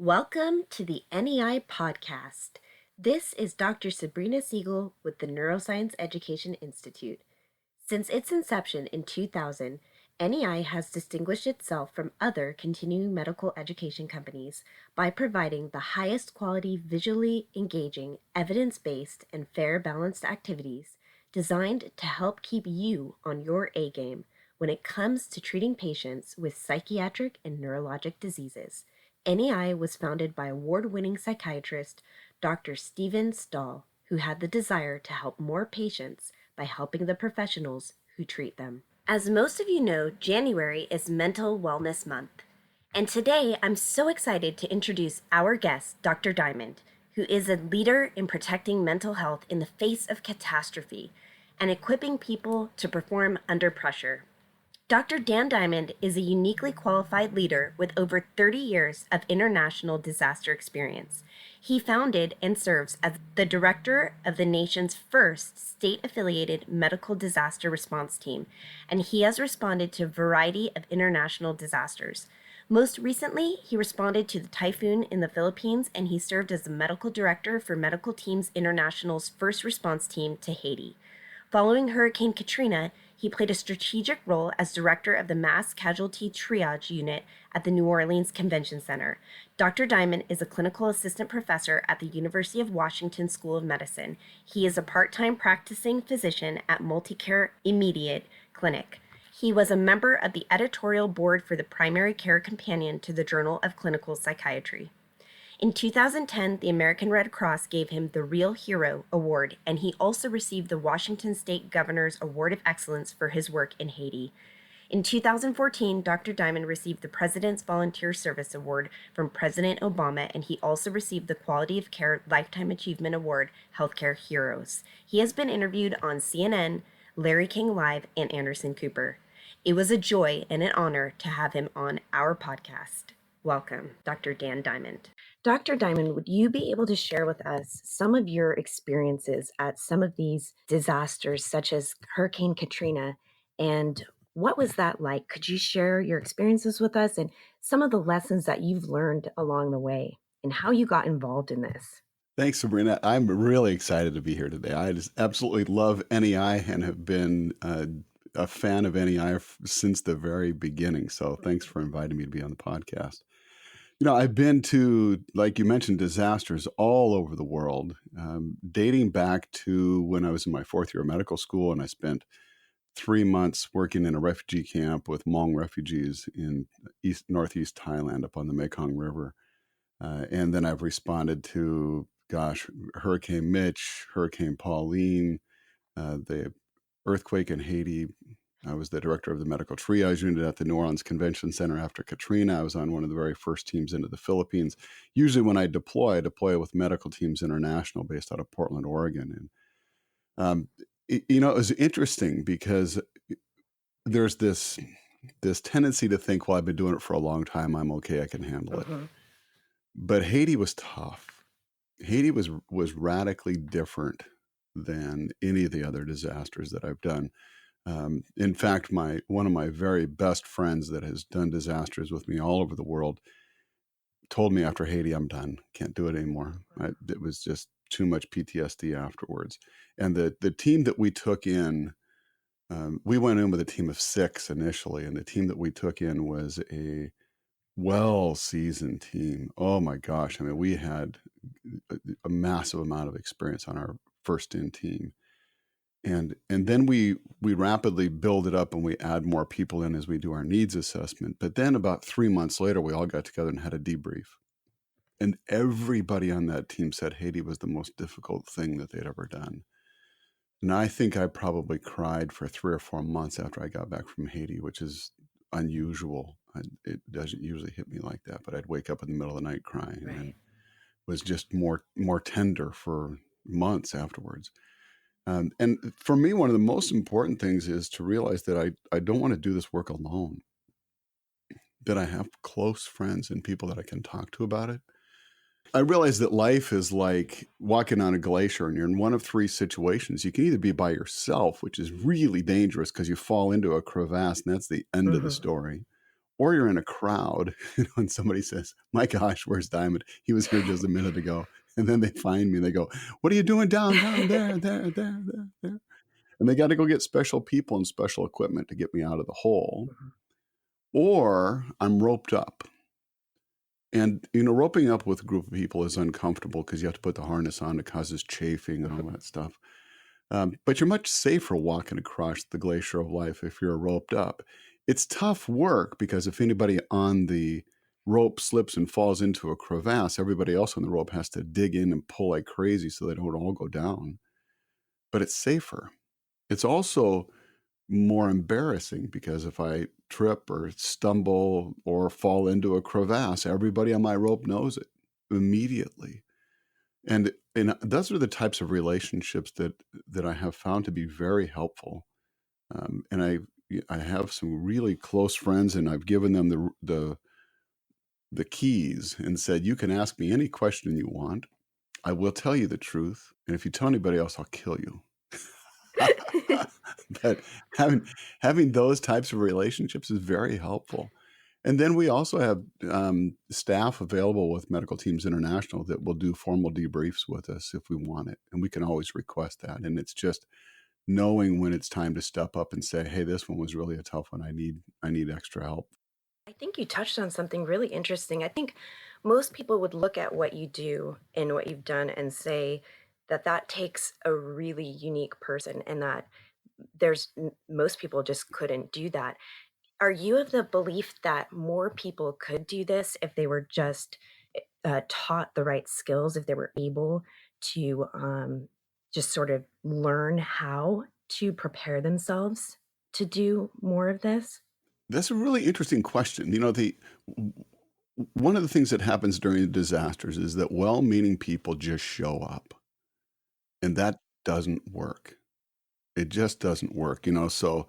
Welcome to the NEI podcast. This is Dr. Sabrina Siegel with the Neuroscience Education Institute. Since its inception in 2000, NEI has distinguished itself from other continuing medical education companies by providing the highest quality, visually engaging, evidence-based, and fair balanced activities designed to help keep you on your A game when it comes to treating patients with psychiatric and neurologic diseases. NEI was founded by award-winning psychiatrist Dr. Steven Stahl, who had the desire to help more patients by helping the professionals who treat them. As most of you know, January is Mental Wellness Month. And today I'm so excited to introduce our guest, Dr. Diamond, who is a leader in protecting mental health in the face of catastrophe and equipping people to perform under pressure. Dr. Dan Diamond is a uniquely qualified leader with over 30 years of international disaster experience. He founded and serves as the director of the nation's first state-affiliated medical disaster response team, and he has responded to a variety of international disasters. Most recently, he responded to the typhoon in the Philippines, and he served as the medical director for Medical Teams International's first response team to Haiti. Following Hurricane Katrina, he played a strategic role as director of the Mass Casualty Triage Unit at the New Orleans Convention Center. Dr. Diamond is a clinical assistant professor at the University of Washington School of Medicine. He is a part-time practicing physician at Multicare Immediate Clinic. He was a member of the editorial board for the primary care companion to the Journal of Clinical Psychiatry. In 2010, the American Red Cross gave him the Real Hero Award, and he also received the Washington State Governor's Award of Excellence for his work in Haiti. In 2014, Dr. Diamond received the President's Volunteer Service Award from President Obama, and he also received the Quality of Care Lifetime Achievement Award, Healthcare Heroes. He has been interviewed on CNN, Larry King Live, and Anderson Cooper. It was a joy and an honor to have him on our podcast. Welcome, Dr. Dan Diamond. Dr. Diamond, would you be able to share with us some of your experiences at some of these disasters, such as Hurricane Katrina, and what was that like? Could you share your experiences with us and some of the lessons that you've learned along the way and how you got involved in this? Thanks, Sabrina. I'm really excited to be here today. I just absolutely love NEI and have been a fan of NEI since the very beginning. So thanks for inviting me to be on the podcast. I've been to, like you mentioned, disasters all over the world, dating back to when I was in my fourth year of medical school, and I spent 3 months working in a refugee camp with Hmong refugees in northeast Thailand up on the Mekong River. And then I've responded to, Hurricane Mitch, Hurricane Pauline, the earthquake in Haiti. I was the director of the medical triage unit at the New Orleans Convention Center after Katrina. I was on one of the very first teams into the Philippines. Usually when I deploy with Medical Teams International based out of Portland, Oregon. And, it was interesting because there's this tendency to think, well, I've been doing it for a long time. I'm okay. I can handle it. But Haiti was tough. Haiti was radically different than any of the other disasters that I've done. In fact, one of my very best friends that has done disasters with me all over the world told me after Haiti, I'm done. Can't do it anymore. It was just too much PTSD afterwards. And the team that we took in, we went in with a team of 6 initially, and the team that we took in was a well-seasoned team. Oh my gosh. I mean, we had a massive amount of experience on our first in team. And then we rapidly build it up and we add more people in as we do our needs assessment. But then about 3 months later, we all got together and had a debrief. And everybody on that team said Haiti was the most difficult thing that they'd ever done. And I think I probably cried for 3 or 4 months after I got back from Haiti, which is unusual. It doesn't usually hit me like that, but I'd wake up in the middle of the night crying and was just more tender for months afterwards. And for me, one of the most important things is to realize that I don't want to do this work alone, that I have close friends and people that I can talk to about it. I realize that life is like walking on a glacier and you're in one of 3 situations. You can either be by yourself, which is really dangerous because you fall into a crevasse and that's the end of the story. or you're in a crowd, and somebody says, "My gosh, where's Diamond? He was here just a minute ago." And then they find me and they go, "What are you doing down there, there?" And they got to go get special people and special equipment to get me out of the hole. Mhm. Or I'm roped up. And, roping up with a group of people is uncomfortable because you have to put the harness on. It causes chafing and all that stuff. But you're much safer walking across the glacier of life if you're roped up. It's tough work because if anybody on the rope slips and falls into a crevasse, everybody else on the rope has to dig in and pull like crazy so they don't all go down. But it's safer. It's also more embarrassing because if I trip or stumble or fall into a crevasse, everybody on my rope knows it immediately. And those are the types of relationships that I have found to be very helpful. And I have some really close friends, and I've given them the keys and said, "You can ask me any question you want. I will tell you the truth, and if you tell anybody else, I'll kill you." But having those types of relationships is very helpful. And then we also have staff available with Medical Teams International that will do formal debriefs with us if we want it, and we can always request that. And it's just knowing when it's time to step up and say, "Hey, this one was really a tough one. I need extra help." I think you touched on something really interesting. I think most people would look at what you do and what you've done and say that that takes a really unique person and that most people just couldn't do that. Are you of the belief that more people could do this if they were just taught the right skills, if they were able to just sort of learn how to prepare themselves to do more of this? That's a really interesting question. The one of the things that happens during disasters is that well-meaning people just show up, and that doesn't work. It just doesn't work. So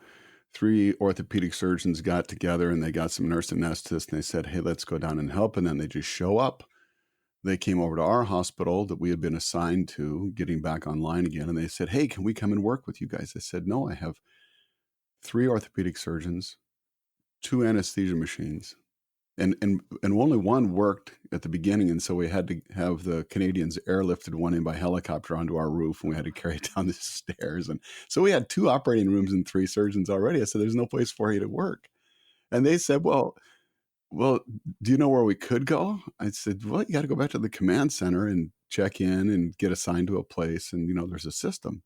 three orthopedic surgeons got together and they got some nurse anesthetists and they said, "Hey, let's go down and help." And then they just show up. They came over to our hospital that we had been assigned to, getting back online again, and they said, "Hey, can we come and work with you guys?" I said, "No, I have three orthopedic surgeons, two anesthesia machines, and only one worked at the beginning, and so we had to have the Canadians airlifted one in by helicopter onto our roof, and we had to carry it down the stairs, and so we had two operating rooms and three surgeons already." I said, "There's no place for you to work." And they said, "Well, do you know where we could go?" I said, "Well, you got to go back to the command center and check in and get assigned to a place, and there's a system."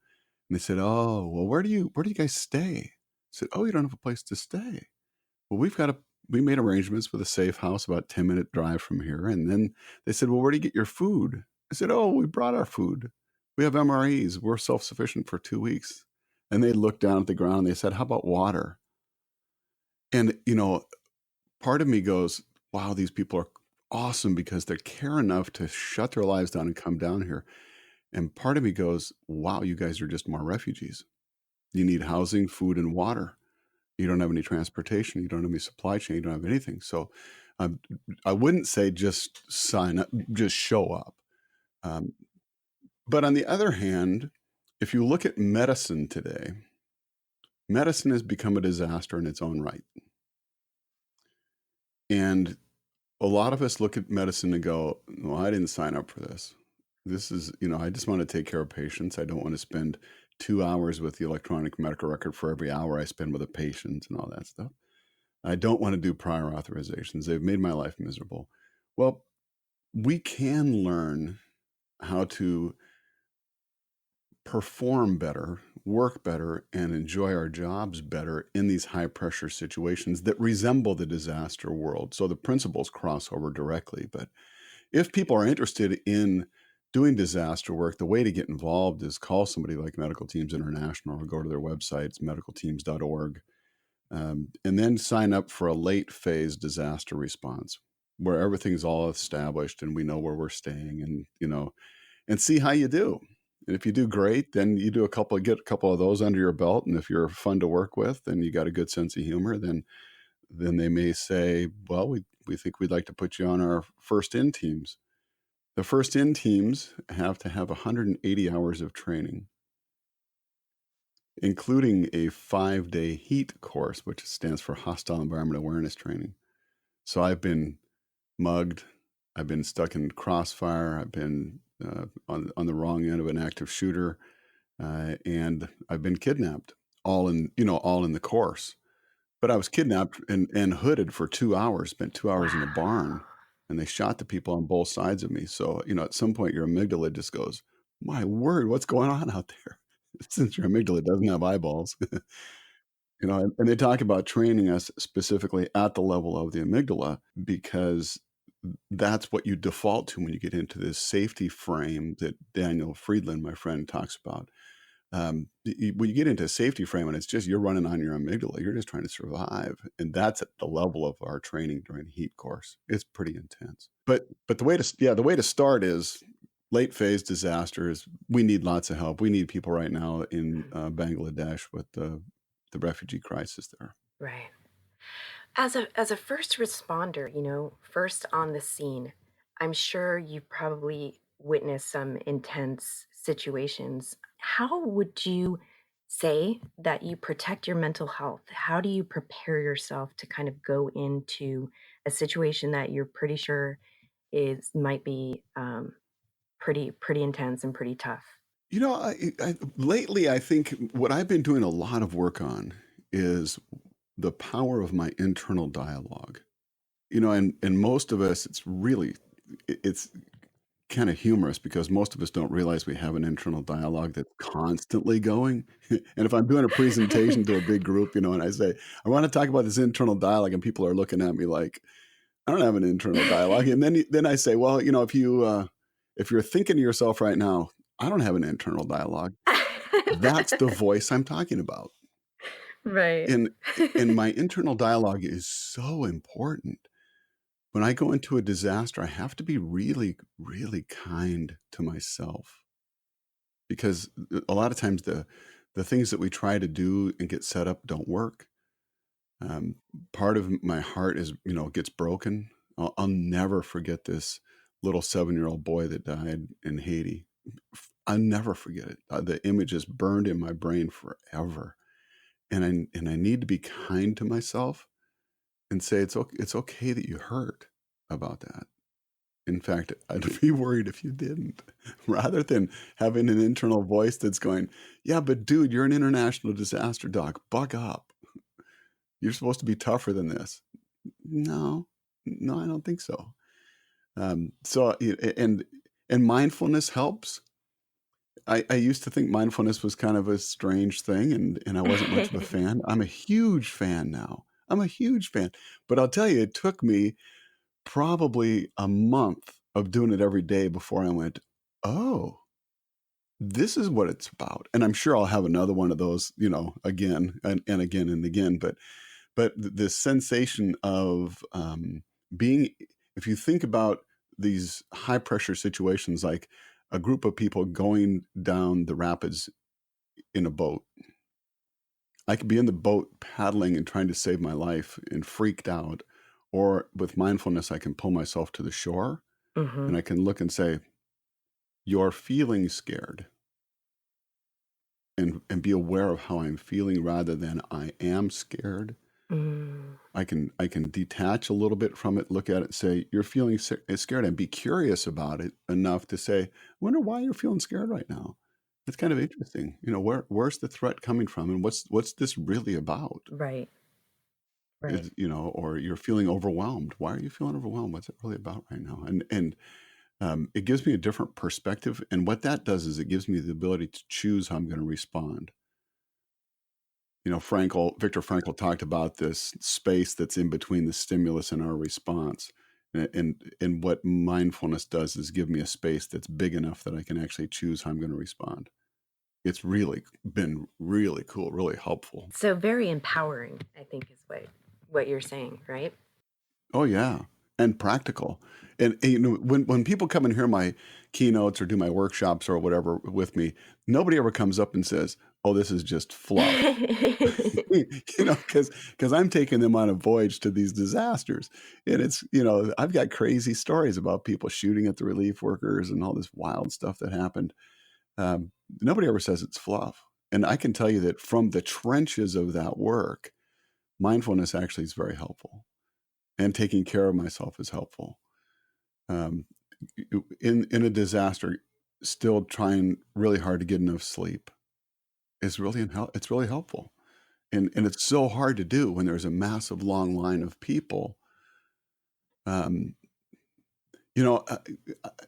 And they said, "Oh, well, where do you guys stay?" I said, "Oh, you don't have a place to stay. Well, we made arrangements with a safe house about 10-minute drive from here." And then they said, "Well, where do you get your food?" I said, "Oh, we brought our food. We have MREs. We're self-sufficient for 2 weeks." And they looked down at the ground and they said, "How about water?" And, part of me goes, "Wow, these people are awesome because they care enough to shut their lives down and come down here." And part of me goes, "Wow, you guys are just more refugees. You need housing, food, and water. You don't have any transportation. You don't have any supply chain. You don't have anything." So um, I wouldn't say just sign up, just show up. Um, but on the other hand, if you look at medicine today, medicine has become a disaster in its own right. And a lot of us look at medicine and go, "Well, I didn't sign up for this. This is, I just want to take care of patients. I don't want to spend 2 hours with the electronic medical record for every hour I spend with a patient and all that stuff. I don't want to do prior authorizations. They've made my life miserable." Well, we can learn how to perform better, work better, and enjoy our jobs better in these high pressure situations that resemble the disaster world. So the principles cross over directly. But if people are interested in doing disaster work, the way to get involved is call somebody like Medical Teams International or go to their website, it's medicalteams.org, and then sign up for a late phase disaster response where everything's all established and we know where we're staying and see how you do. And if you do great, then you get a couple of those under your belt. And if you're fun to work with and you got a good sense of humor, then they may say, "Well, we think we'd like to put you on our first in teams." The first in teams have to have 180 hours of training, including a 5-day HEAT course, which stands for Hostile Environment Awareness Training. So I've been mugged. I've been stuck in crossfire. I've been on the wrong end of an active shooter, and I've been kidnapped. All in the course. But I was kidnapped and hooded for 2 hours. Spent 2 hours in a barn, Wow. and they shot the people on both sides of me. So at some point your amygdala just goes, "My word, what's going on out there?" Since your amygdala doesn't have eyeballs. And they talk about training us specifically at the level of the amygdala because that's what you default to when you get into this safety frame that Daniel Friedland, my friend, talks about. When you get into a safety frame and it's just you're running on your amygdala, you're just trying to survive, and that's at the level of our training during the heat course. It's pretty intense. But the way to start is late phase disasters. We need lots of help. We need people right now in Bangladesh with the refugee crisis there. Right. As a first responder, first on the scene, I'm sure you've probably witnessed some intense situations. How would you say that you protect your mental health? How do you prepare yourself to kind of go into a situation that you're pretty sure is might be pretty intense and pretty tough? Lately, I think what I've been doing a lot of work on is the power of my internal dialogue. And most of us, it's kind of humorous because most of us don't realize we have an internal dialogue that's constantly going. And if I'm doing a presentation to a big group, and I say, I want to talk about this internal dialogue, and people are looking at me like, I don't have an internal dialogue. And then I say, well, if you're thinking to yourself right now, I don't have an internal dialogue. That's the voice I'm talking about. Right. And my internal dialogue is so important. When I go into a disaster, I have to be really, really kind to myself because a lot of times the things that we try to do and get set up don't work. Um, Part of my heart gets broken. I'll never forget this little 7-year-old boy that died in Haiti. I'll never forget it. The image is burned in my brain forever. And I need to be kind to myself and say it's okay that you hurt about that. In fact, I'd be worried if you didn't, rather than having an internal voice that's going, "Yeah, but dude, you're an international disaster doc. Buck up. You're supposed to be tougher than this." No, no, I don't think so. And mindfulness helps. I used to think mindfulness was kind of a strange thing, and I wasn't much of a fan. I'm a huge fan now. I'm a huge fan. But I'll tell you, it took me probably a month of doing it every day before I went, "Oh, this is what it's about." And I'm sure I'll have another one of those, again and again and again. But the sensation of being, if you think about these high pressure situations, like a group of people going down the rapids in a boat, I could be in the boat paddling and trying to save my life and freaked out. Or with mindfulness, I can pull myself to the shore Hmm. and I can look and say, "You're feeling scared." And be aware of how I'm feeling rather than I am scared. Mm, I can detach a little bit from it, look at it, and say, "You're feeling scared," and be curious about it enough to say, "I wonder why you're feeling scared right now. It's kind of interesting. Where's the threat coming from, and what's this really about?" right. Right. Or you're feeling overwhelmed. Why are you feeling overwhelmed? What's it really about right now? And it gives me a different perspective. And what that does is it gives me the ability to choose how I'm going to respond. Viktor Frankl talked about this space that's in between the stimulus and our response. And what mindfulness does is give me a space that's big enough that I can actually choose how I'm going to respond. It's really been really cool, really helpful. So very empowering, I think is what you're saying, right? Oh yeah, and practical. And when people come and hear my keynotes or do my workshops or whatever with me, nobody ever comes up and says, "Oh, this is just fluff." Because I'm taking them on a voyage to these disasters. And I've got crazy stories about people shooting at the relief workers and all this wild stuff that happened. Nobody ever says it's fluff. And I can tell you that from the trenches of that work, mindfulness actually is very helpful. and taking care of myself is helpful. Um, in a disaster, still trying really hard to get enough sleep is it's really helpful. And it's so hard to do when there's a massive long line of people. Um, you know,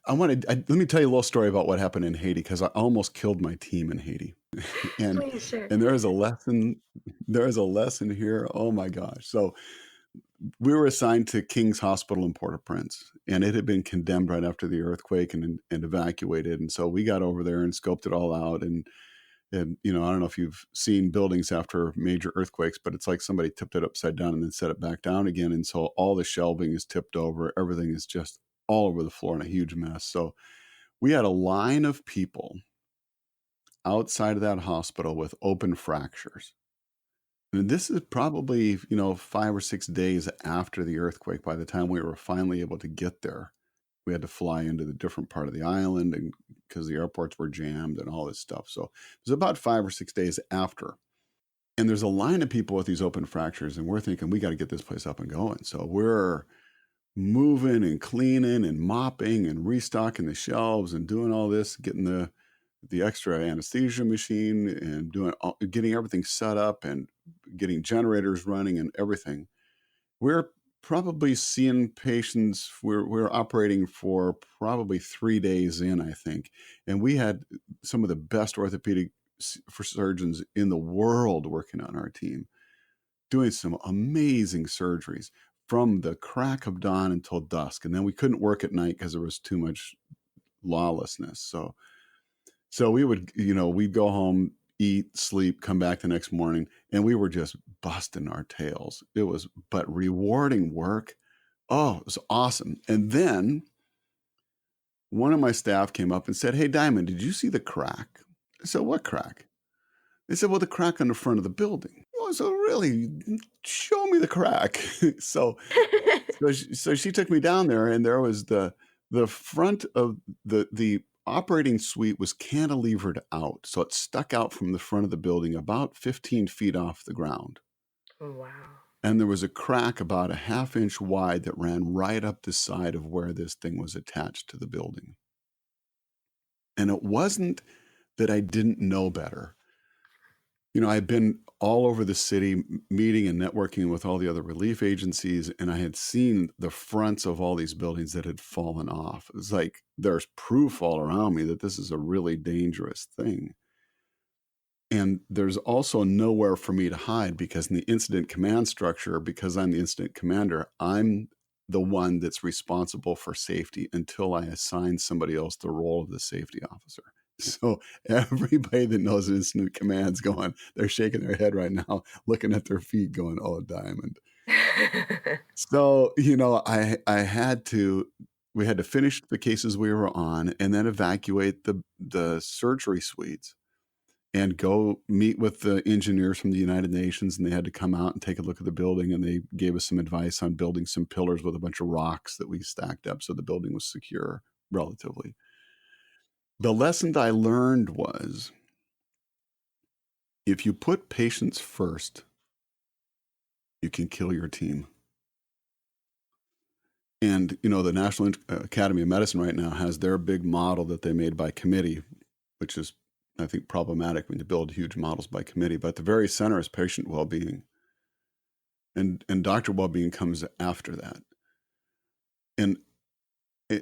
let me tell you a little story about what happened in Haiti because I almost killed my team in Haiti. and Please share. and there is a lesson here. Oh my gosh. So we were assigned to King's Hospital in Port-au-Prince, and it had been condemned right after the earthquake and evacuated. And so we got over there and scoped it all out. And I don't know if you've seen buildings after major earthquakes, but it's like somebody tipped it upside down and then set it back down again. And so all the shelving is tipped over. Everything is just all over the floor in a huge mess. So we had a line of people outside of that hospital with open fractures. And this is probably, 5 or 6 days after the earthquake by the time we were finally able to get there. We had to fly into the different part of the island and because the airports were jammed and all this stuff. So it was about 5 or 6 days after. And there's a line of people with these open fractures, and we're thinking we got to get this place up and going. So we're moving and cleaning and mopping and restocking the shelves and doing all this, getting the extra anesthesia machine and getting everything set up and getting generators running and everything. We're probably seeing patients. We're operating for probably 3 days in, I think, and we had some of the best orthopedic for surgeons in the world working on our team, doing some amazing surgeries from the crack of dawn until dusk. And then we couldn't work at night because there was too much lawlessness. So we would, we'd go home, eat, sleep, come back the next morning, and we were just busting our tails. But rewarding work. Oh, it was awesome. And then one of my staff came up and said, "Hey, Diamond, did you see the crack?" I said, "What crack?" They said, "Well, the crack on the front of the building." Oh, so really, show me the crack. so so she took me down there, and there was the front of the operating suite was cantilevered out, so it stuck out from the front of the building about 15 feet off the ground. Wow. And there was a crack about a half-inch wide that ran right up the side of where this thing was attached to the building. And it wasn't that I didn't know better. I'd been all over the city meeting and networking with all the other relief agencies, and I had seen the fronts of all these buildings that had fallen off. It was like there's proof all around me that this is a really dangerous thing. And there's also nowhere for me to hide because in the incident command structure, because I'm the incident commander, I'm the one that's responsible for safety until I assign somebody else the role of the safety officer. So everybody that knows incident command's they're shaking their head right now, looking at their feet going, "Oh, Diamond." So, we had to finish the cases we were on and then evacuate the surgery suites and go meet with the engineers from the United Nations, and they had to come out and take a look at the building, and they gave us some advice on building some pillars with a bunch of rocks that we stacked up so the building was secure relatively. The lesson I learned was if you put patients first, you can kill your team. And, the National Academy of Medicine right now has their big model that they made by committee, which is, I think, problematic when you build huge models by committee. But the very center is patient well-being. And doctor well-being comes after that.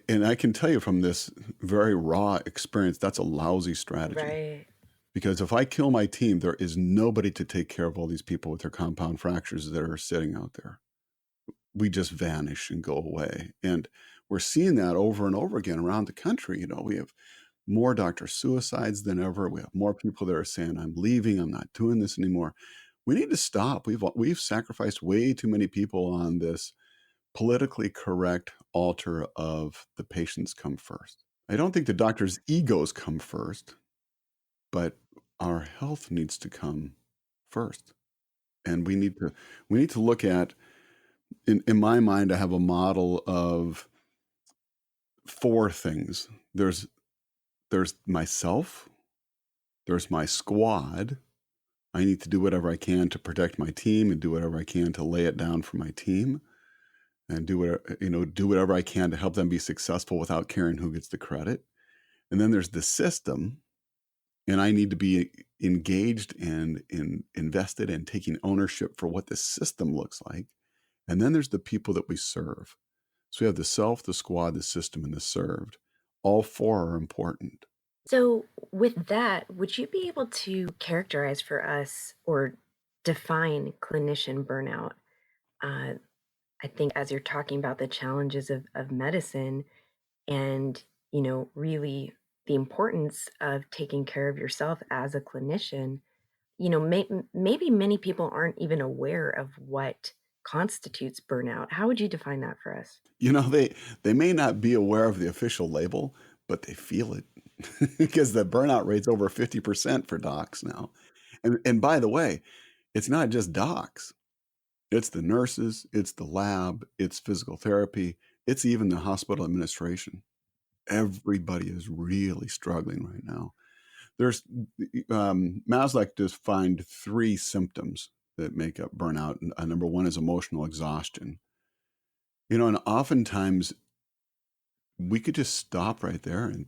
And I can tell you from this very raw experience, that's a lousy strategy. Right. Because if I kill my team, there is nobody to take care of all these people with their compound fractures that are sitting out there. We just vanish and go away. And we're seeing that over and over again around the country. We have more doctor suicides than ever. We have more people that are saying, "I'm leaving, I'm not doing this anymore." We need to stop. We've sacrificed way too many people on this politically correct altar of the patients come first. I don't think the doctor's egos come first, but our health needs to come first. And we need to look at, in my mind, I have a model of 4 things. There's myself, there's my squad. I need to do whatever I can to protect my team and do whatever I can to lay it down for my team. and do whatever I can to help them be successful without caring who gets the credit. And then there's the system, and I need to be engaged and invested and taking ownership for what the system looks like. And then there's the people that we serve. So we have the self, the squad, the system, and the served. All four are important. So, with that, would you be able to characterize for us or define clinician burnout? Uh, I think as you're talking about the challenges of medicine and, really the importance of taking care of yourself as a clinician, maybe many people aren't even aware of what constitutes burnout. How would you define that for us? They may not be aware of the official label, but they feel it because the burnout rate's over 50% for docs now. And by the way, it's not just docs. It's the nurses, it's the lab, it's physical therapy, it's even the hospital administration. Everybody is really struggling right now. There's Maslach just find three symptoms that make up burnout. Number one is emotional exhaustion. And oftentimes we could just stop right there and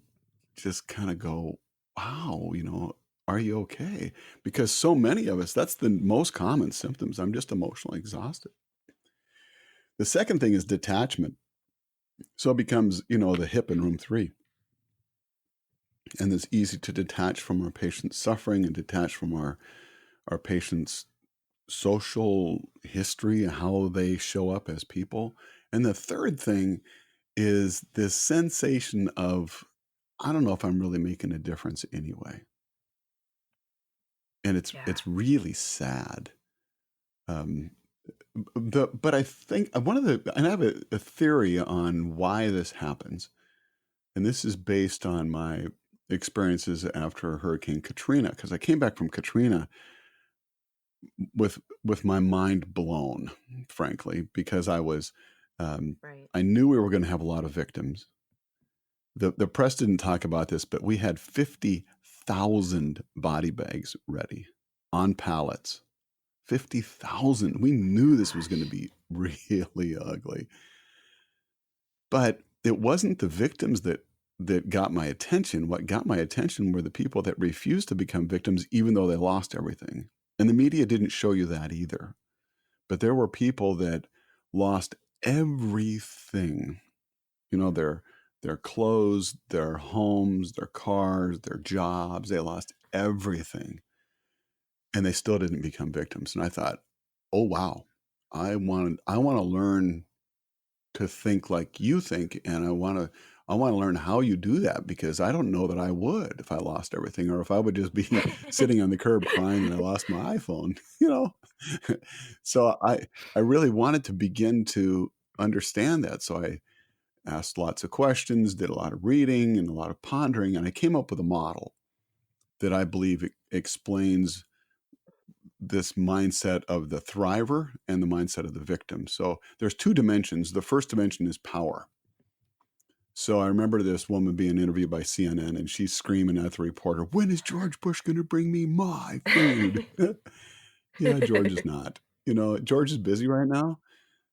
just kind of go, wow, are you okay? Because so many of us, that's the most common symptoms. I'm just emotionally exhausted. The second thing is detachment. So it becomes, the hip in room 3. And it's easy to detach from our patient's suffering and detach from our patient's social history and how they show up as people. And the third thing is this sensation of, I don't know if I'm really making a difference anyway. And Yeah. it's really sad. Um, but I think and I have a theory on why this happens. And this is based on my experiences after Hurricane Katrina, because I came back from Katrina with my mind blown, frankly, because um, Right. I knew we were going to have a lot of victims. The press didn't talk about this, but we had 50,000 body bags ready on pallets. 50,000. We knew this was going to Gosh. be really ugly. But it wasn't the victims that got my attention. What got my attention were the people that refused to become victims even though they lost everything. And the media didn't show you that either. But there were people that lost everything. Their clothes, their homes, their cars, their jobs. They lost everything. And they still didn't become victims. And I thought, "Oh wow. I want to learn to think like you think, and I want to learn how you do that because I don't know that I would if I lost everything or if I would just be sitting on the curb crying that I lost my iPhone, you know. So I really wanted to begin to understand that. So I asked lots of questions, did a lot of reading and a lot of pondering, and I came up with a model that I believe explains this mindset of the thriver and the mindset of the victim. So there's two dimensions. The first dimension is power. So I remember this woman being interviewed by CNN and she's screaming at the reporter, "When is George Bush going to bring me my food?" Yeah, George is not. George is busy right now.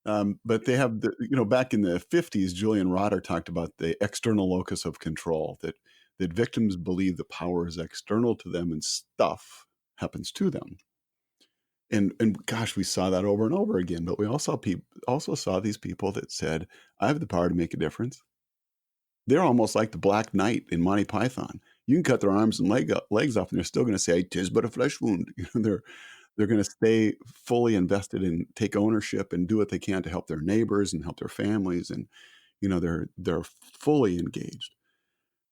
But they have back in the 50s, Julian Rotter talked about the external locus of control, that victims believe the power is external to them and stuff happens to them. And gosh, we saw that over and over again. But we also saw these people that said, "I have the power to make a difference." They're almost like the Black Knight in Monty Python. You can cut their arms and legs off, and they're still going to say, "'Tis but a flesh wound." They're going to stay fully invested and take ownership and do what they can to help their neighbors and help their families, and they're fully engaged.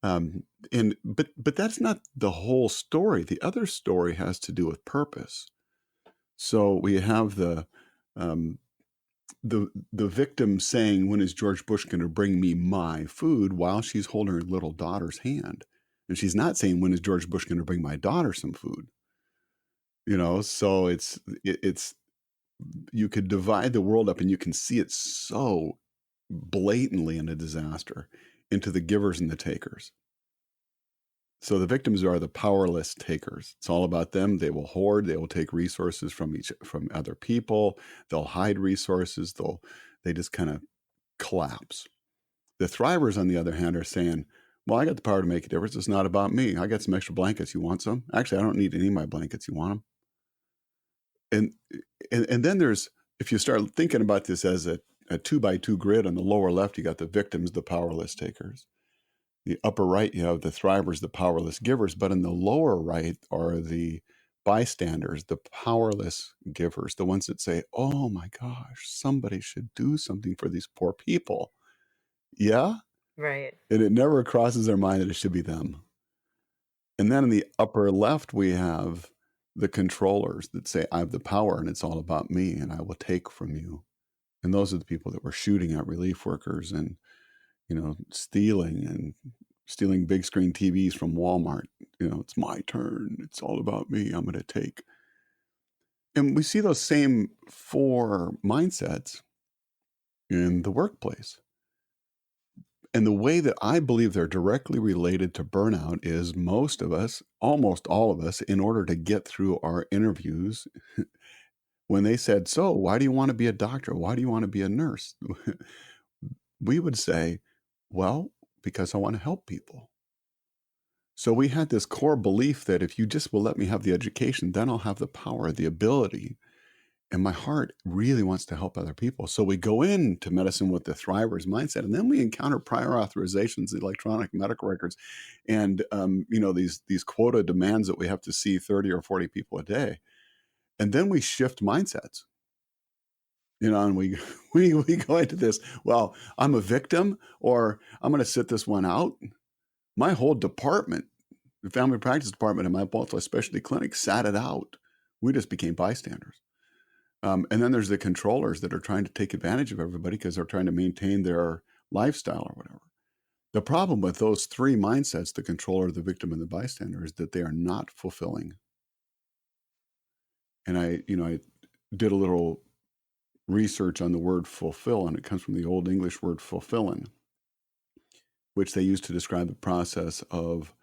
But that's not the whole story. The other story has to do with purpose. So we have um, the victim saying, "When is George Bush going to bring me my food?" while she's holding her little daughter's hand, and she's not saying, "When is George Bush going to bring my daughter some food?" So it's you could divide the world up, and you can see it so blatantly in a disaster into the givers and the takers. So the victims are the powerless takers. It's all about them. They will hoard. They will take resources from other people. They'll hide resources. They just kind of collapse. The thrivers, on the other hand, are saying, well, I got the power to make a difference. It's not about me. I got some extra blankets. You want some? Actually, I don't need any of my blankets. You want them? And and then there's, if you start thinking about this as a 2 by 2 grid, on the lower left, you got the victims, the powerless takers. The upper right, you have the thrivers, the powerless givers. But in the lower right are the bystanders, the powerless givers, the ones that say, oh my gosh, somebody should do something for these poor people. Yeah. Right. And it never crosses their mind that it should be them. And then in the upper left, we have the controllers that say, I have the power and it's all about me and I will take from you. And those are the people that were shooting at relief workers and, stealing big screen TVs from Walmart. It's my turn. It's all about me. I'm going to take. And we see those same 4 mindsets in the workplace. And the way that I believe they're directly related to burnout is most of us, almost all of us, in order to get through our interviews, when they said, so why do you want to be a doctor? Why do you want to be a nurse? We would say, well, because I want to help people. So we had this core belief that if you just will let me have the education, then I'll have the power, the ability. And my heart really wants to help other people. So we go into medicine with the thrivers mindset, and then we encounter prior authorizations, electronic medical records, and these quota demands that we have to see 30 or 40 people a day. And then we shift mindsets. And we we go into this, well, I'm a victim, or I'm going to sit this one out. My whole department, the family practice department in my multi-specialty clinic, sat it out. We just became bystanders. And then there's the controllers that are trying to take advantage of everybody because they're trying to maintain their lifestyle or whatever. The problem with those 3 mindsets, the controller, the victim, and the bystander, is that they are not fulfilling. And I did a little research on the word fulfill, and it comes from the Old English word fulfilling, which they used to describe the process of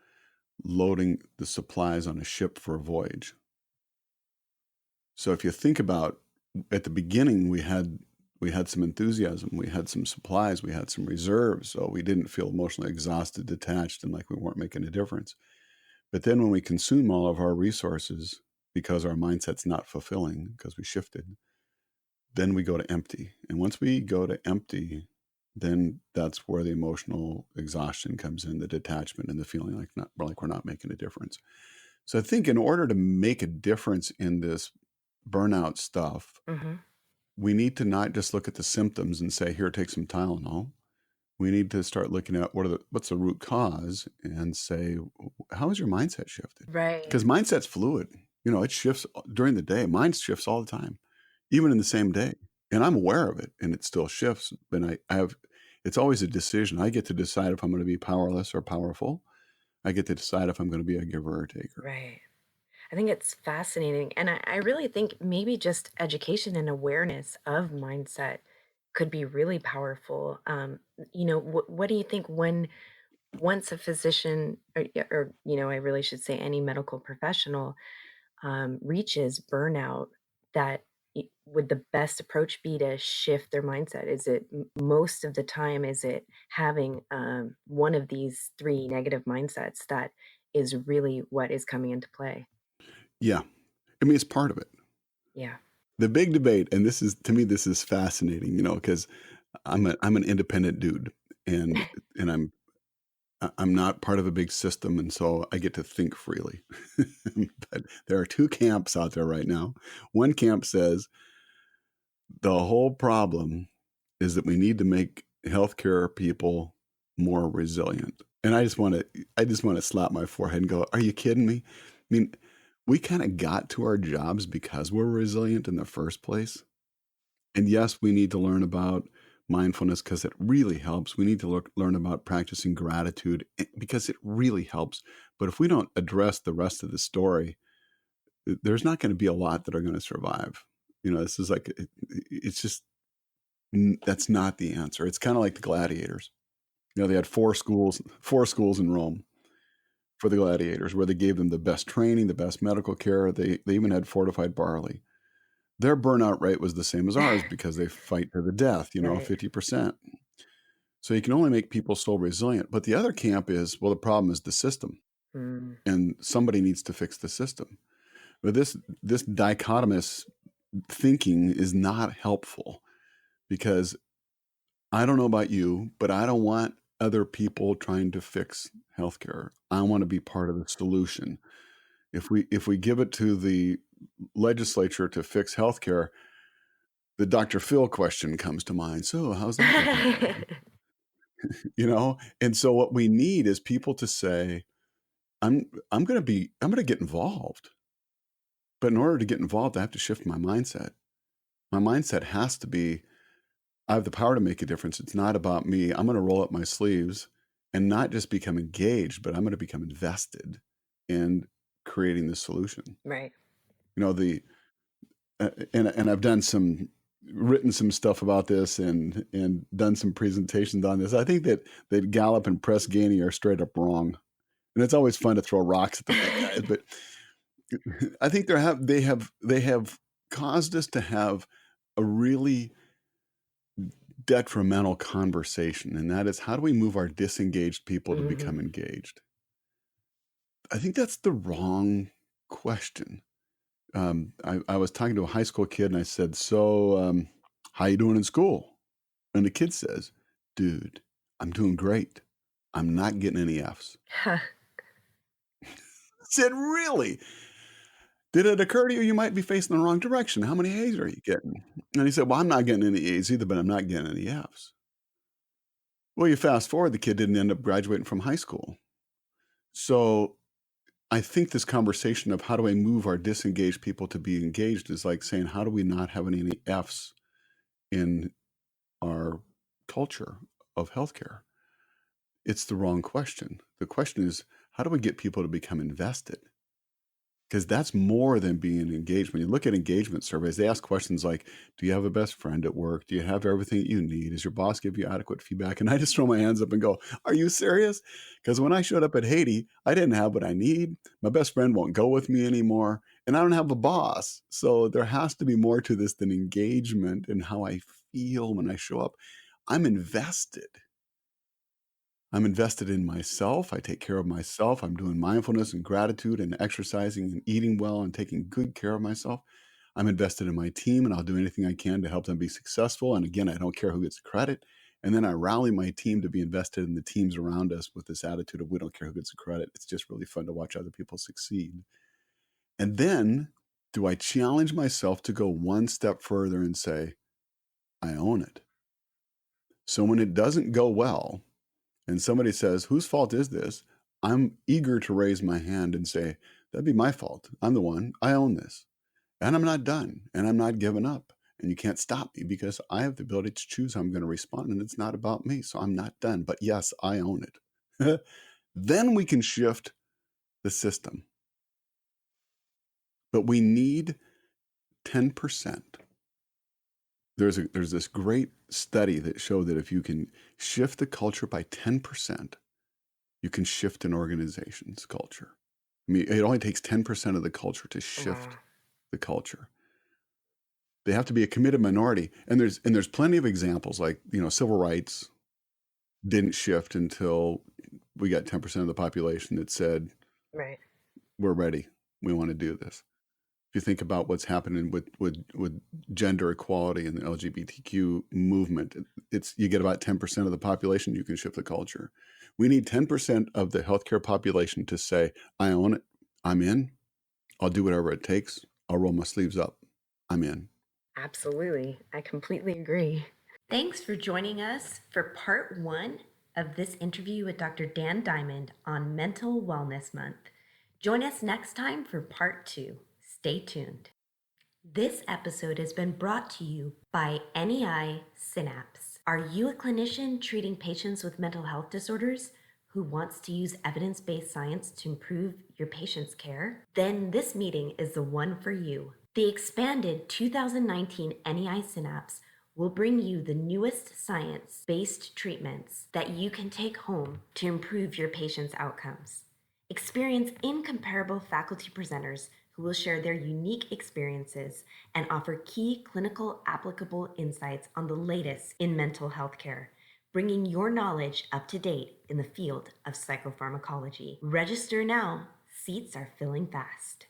loading the supplies on a ship for a voyage. So if you think about, at the beginning, we had some enthusiasm, we had some supplies, we had some reserves, so we didn't feel emotionally exhausted, detached, and like we weren't making a difference. But then when we consume all of our resources because our mindset's not fulfilling, because we shifted, then we go to empty. And once we go to empty, then that's where the emotional exhaustion comes in, the detachment and the feeling like we're not making a difference. So I think in order to make a difference in this burnout stuff, Mm-hmm. we need to not just look at the symptoms and say, here, take some Tylenol. We need to start looking at what's the root cause and say, how has your mindset shifted? Right. Because mindset's fluid. It shifts during the day. Mine shifts all the time, even in the same day. And I'm aware of it, and it still shifts. But it's always a decision. I get to decide if I'm going to be powerless or powerful. I get to decide if I'm going to be a giver or a taker. Right. I think it's fascinating. And I really think maybe just education and awareness of mindset could be really powerful. What do you think when once a physician, or I really should say any medical professional, reaches burnout, that would the best approach be to shift their mindset? Is it most of the time, is it having one of these 3 negative mindsets that is really what is coming into play? Yeah. I mean, it's part of it. Yeah. The big debate, and to me, this is fascinating, because I'm an independent dude, and I'm not part of a big system, and so I get to think freely. But there are 2 camps out there right now. One camp says the whole problem is that we need to make healthcare people more resilient. And I just want to slap my forehead and go, are you kidding me? I mean, we kind of got to our jobs because we're resilient in the first place. And yes, we need to learn about mindfulness because it really helps. We need to learn about practicing gratitude because it really helps. But if we don't address the rest of the story, there's not going to be a lot that are going to survive. This is like, it's just, that's not the answer. It's kind of like the gladiators. They had 4 schools in Rome for the gladiators, where they gave them the best training, the best medical care. They even had fortified barley. their burnout rate was the same as ours because they fight to the death, Right. 50%. So you can only make people so resilient. But the other camp is, well, the problem is the system, Mm. and somebody needs to fix the system. But this dichotomous thinking is not helpful, because I don't know about you, but I don't want other people trying to fix healthcare. I want to be part of the solution. If we give it to the legislature to fix healthcare, the Dr. Phil question comes to mind. So how's that looking for you? And so what we need is people to say, I'm going to get involved. But in order to get involved, I have to shift my mindset. My mindset has to be, I have the power to make a difference. It's not about me. I'm going to roll up my sleeves and not just become engaged, but I'm going to become invested in creating the solution. Right. The and I've written some stuff about this and done some presentations on this. I think that Gallup and Press Ganey are straight up wrong, and it's always fun to throw rocks at the big guys. But I think they have caused us to have a really detrimental conversation, and that is, how do we move our disengaged people to become engaged? I think that's the wrong question. I was talking to a high school kid, and I said, so how you doing in school? And the kid says, dude, I'm doing great. I'm not getting any F's. I said, really? Did it occur to you you might be facing the wrong direction? How many A's are you getting? And he said, well, I'm not getting any A's either, but I'm not getting any F's. Well, you fast forward, the kid didn't end up graduating from high school. So I think this conversation of how do I move our disengaged people to be engaged is like saying, how do we not have any F's in our culture of healthcare? It's the wrong question. The question is, how do we get people to become invested? Because that's more than being engaged. When you look at engagement surveys, they ask questions like, do you have a best friend at work? Do you have everything you need? Does your boss give you adequate feedback? And I just throw my hands up and go, are you serious? Because when I showed up at Haiti, I didn't have what I need. My best friend won't go with me anymore. And I don't have a boss. So there has to be more to this than engagement and how I feel when I show up. I'm invested. I'm invested in myself. I take care of myself. I'm doing mindfulness and gratitude and exercising and eating well and taking good care of myself. I'm invested in my team, and I'll do anything I can to help them be successful. And again, I don't care who gets the credit. And then I rally my team to be invested in the teams around us with this attitude of, we don't care who gets the credit. It's just really fun to watch other people succeed. And then, do I challenge myself to go one step further and say, I own it? So when it doesn't go well, and somebody says, whose fault is this? I'm eager to raise my hand and say, that'd be my fault. I'm the one. I own this. And I'm not done. And I'm not giving up. And you can't stop me, because I have the ability to choose how I'm going to respond. And it's not about me. So I'm not done. But yes, I own it. Then we can shift the system. But we need 10%. There's this great study that showed that if you can shift the culture by 10%, you can shift an organization's culture. I mean, it only takes 10% of the culture to shift the culture. They have to be a committed minority. And there's plenty of examples, like, civil rights didn't shift until we got 10% of the population that said, Right. we're ready. We want to do this. If you think about what's happening with gender equality and the LGBTQ movement, it's, you get about 10% of the population, you can shift the culture. We need 10% of the healthcare population to say, I own it. I'm in. I'll do whatever it takes. I'll roll my sleeves up. I'm in. Absolutely. I completely agree. Thanks for joining us for part 1 of this interview with Dr. Dan Diamond on Mental Wellness Month. Join us next time for part 2. Stay tuned. This episode has been brought to you by NEI Synapse. Are you a clinician treating patients with mental health disorders who wants to use evidence-based science to improve your patient's care? Then this meeting is the one for you. The expanded 2019 NEI Synapse will bring you the newest science-based treatments that you can take home to improve your patients' outcomes. Experience incomparable faculty presenters who who will share their unique experiences and offer key clinical applicable insights on the latest in mental health care, bringing your knowledge up to date in the field of psychopharmacology. Register now. Seats are filling fast.